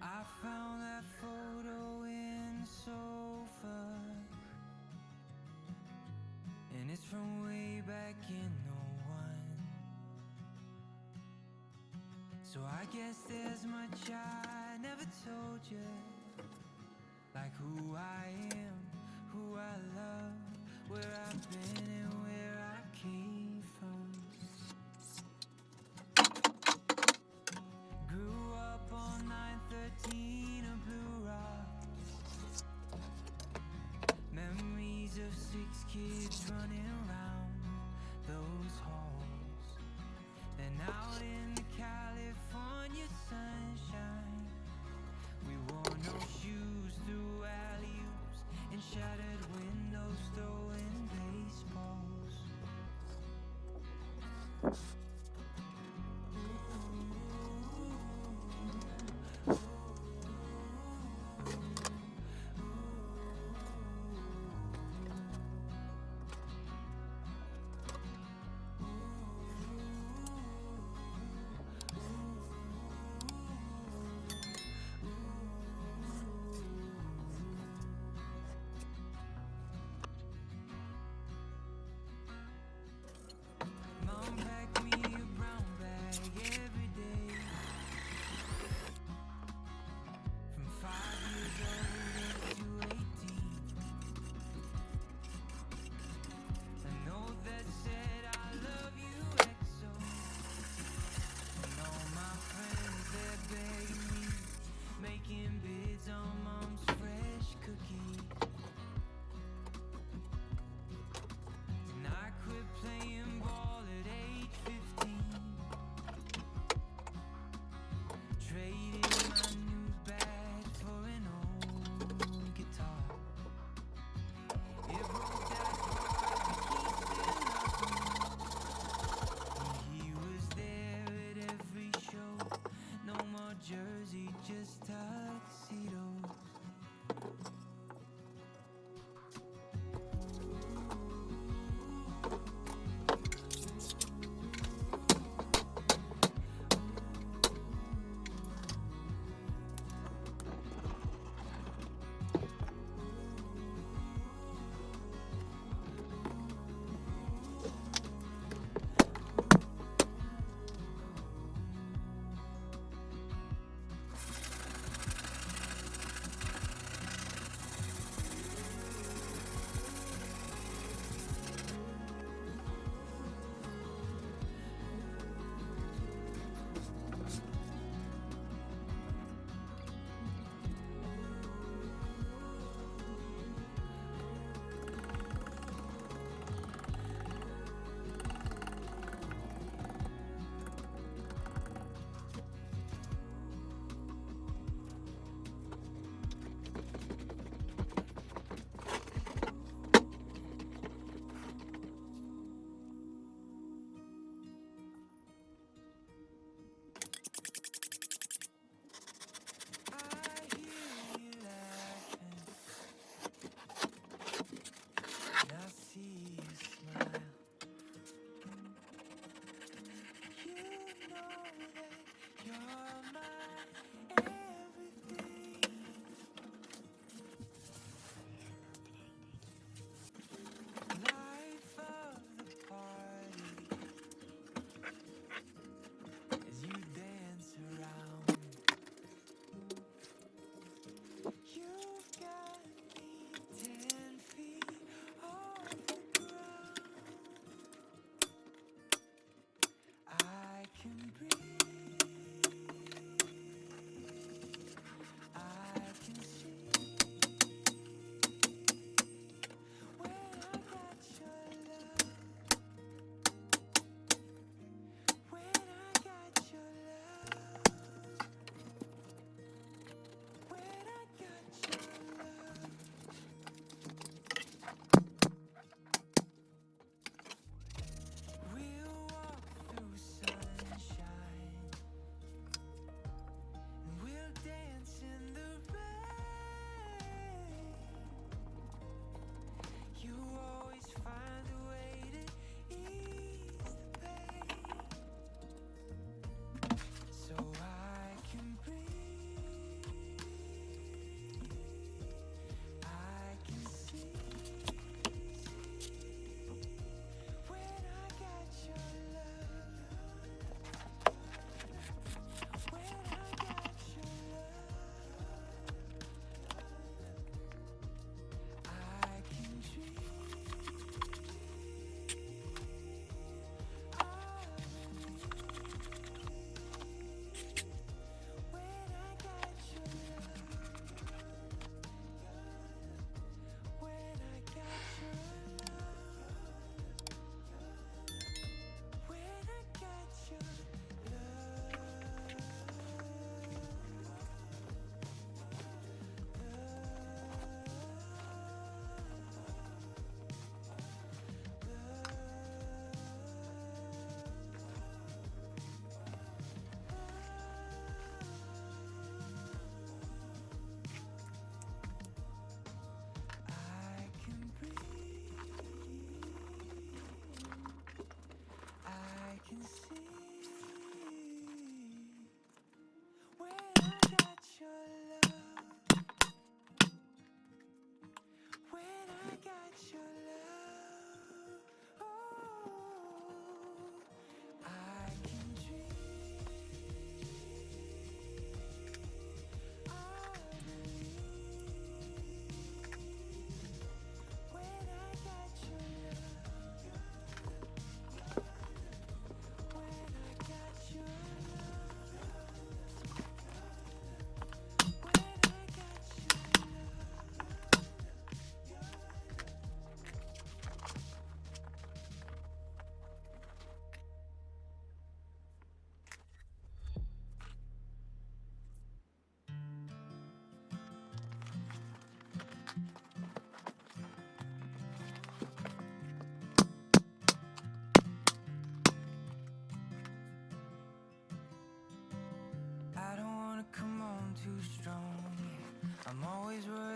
I found that photo in the sofa, and it's from way back in '01. So I guess there's much I never told you, like who I am, who I love, where I've been and where I came from. Grew up on 913 of Blue Rock. Memories of 6 kids running around those halls. And out in the California sunshine, we wore no shoes through alley-oops and shattered windows throwing baseballs. Mom packed me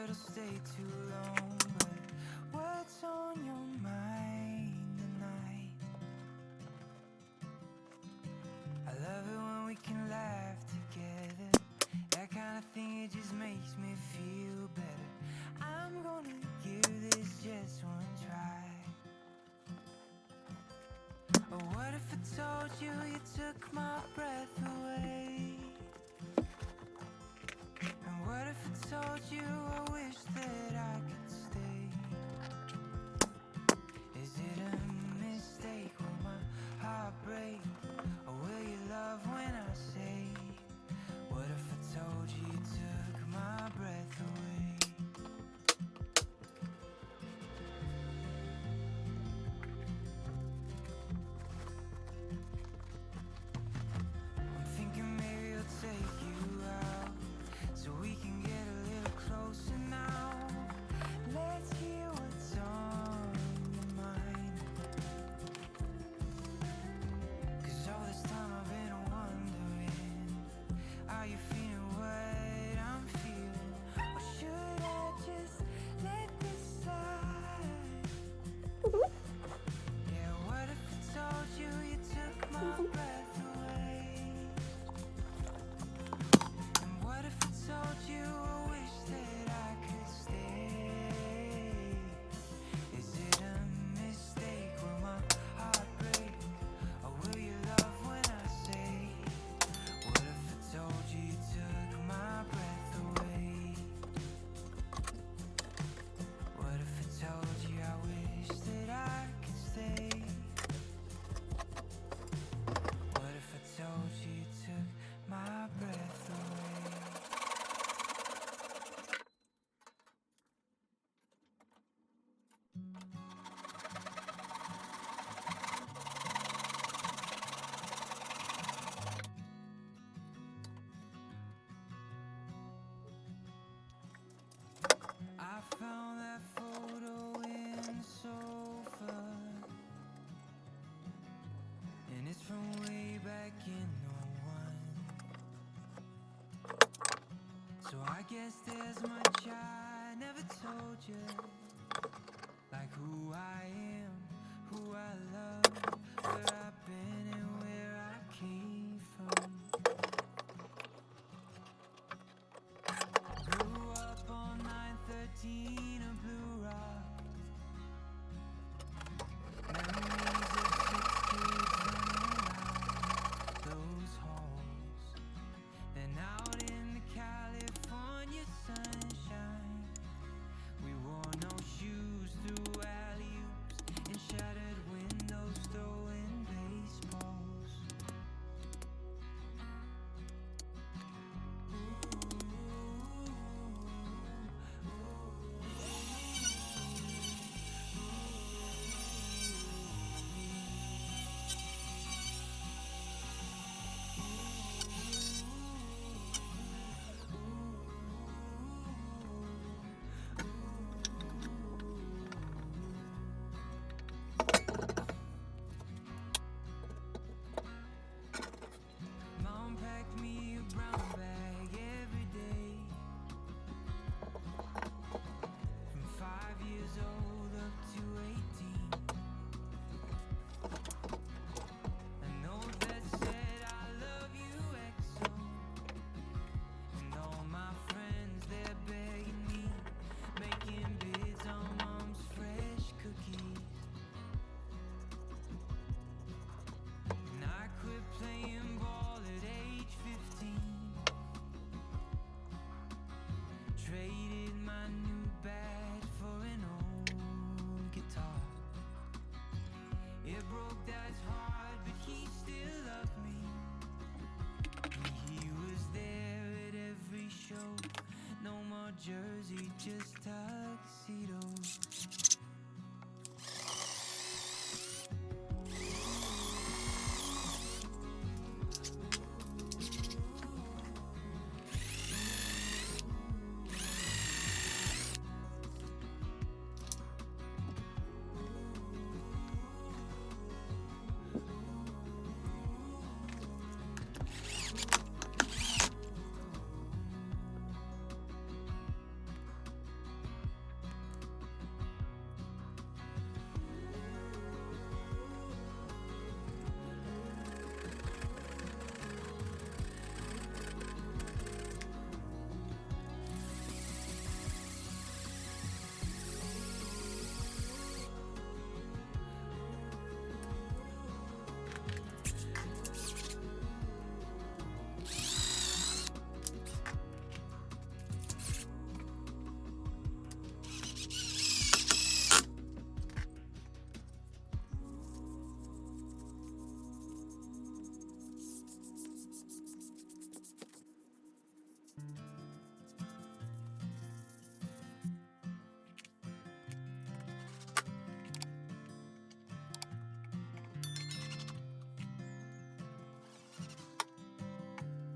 it'll stay too long. But what's on your mind tonight? I love it when we can laugh together. That kind of thing, it just makes me feel better. I'm gonna give this just one try. Oh, what if I told you you took my breath away? And what if I told you I wish that I could stay? Is it a mistake? Will my heart break? Or will you love when I say, what if I told you you took my breath away? I'm thinking maybe I'll take you out so we can get a little closer now. Let's hear what's on your mind. 'Cause all this time I've been wondering, are you feeling what I'm feeling? Or should I just let this slide? Yeah, what if I told you you took my breath away? And what if I told you I wish that I could stay? Is it a mistake? Will my heart break? Or will you love when I say, what if I told you you took my breath away? What if I told you I wish that I could stay? What if I told you you took my breath away? I found that photo in the sofa, and it's from way back in '01. So I guess there's much I never told you, like who I am, who I love, where I've been and where I came from. Grew up on 913 of Blue Rock. Memories of 6 kids running around those halls. Then out in the California sunshine, we wore no shoes through alley-oops and shattered windows throwing baseballs.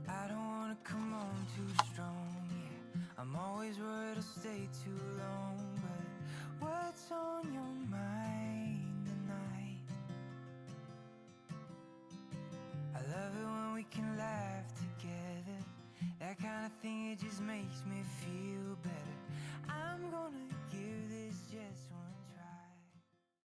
I don't wanna come home too strong, yeah. I'm always worried I'll stay too long, but what's on your mind tonight? I love it when we can laugh together. That kind of thing, it just makes me feel better. I'm gonna give this just